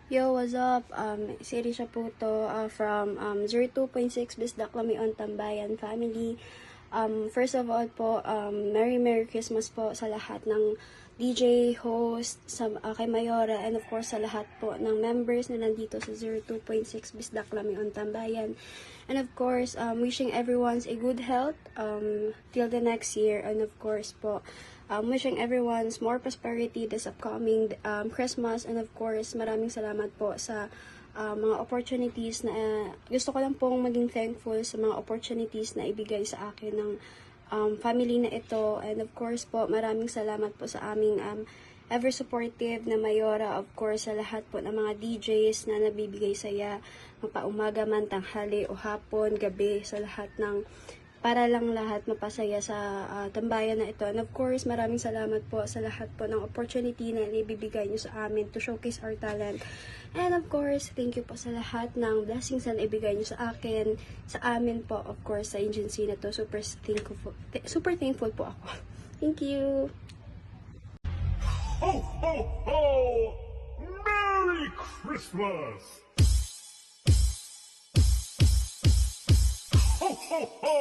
Yo, what's up? Si Risha po to from 02.6 Bisdak Lamion Tambayan family. First of all po, Merry Christmas po sa lahat ng DJ, host, kay Mayora, and of course sa lahat po ng members na nandito sa 02.6 Bisdak Lamion Tambayan. And of course, wishing everyone's a good health till the next year. And of course po, wishing everyone's more prosperity this upcoming Christmas. And of course, maraming salamat po sa mga opportunities na gusto ko lang pong maging thankful sa mga opportunities na ibigay sa akin ng family na ito. And of course po, maraming salamat po sa aming ever supportive na Mayora, of course sa lahat po ng mga DJs na nabibigay saya mapaumaga man, tanghali o hapon, gabi, sa lahat ng para lang lahat mapasaya sa tambayan na ito. And of course, maraming salamat po sa lahat po ng opportunity na ibibigay nyo sa amin to showcase our talent. And of course, thank you po sa lahat ng blessings na ibigay nyo sa akin, sa amin po, of course, sa agency na to. Super thankful po ako. Thank you! Ho, ho, ho! Merry Christmas! Ho, ho, ho!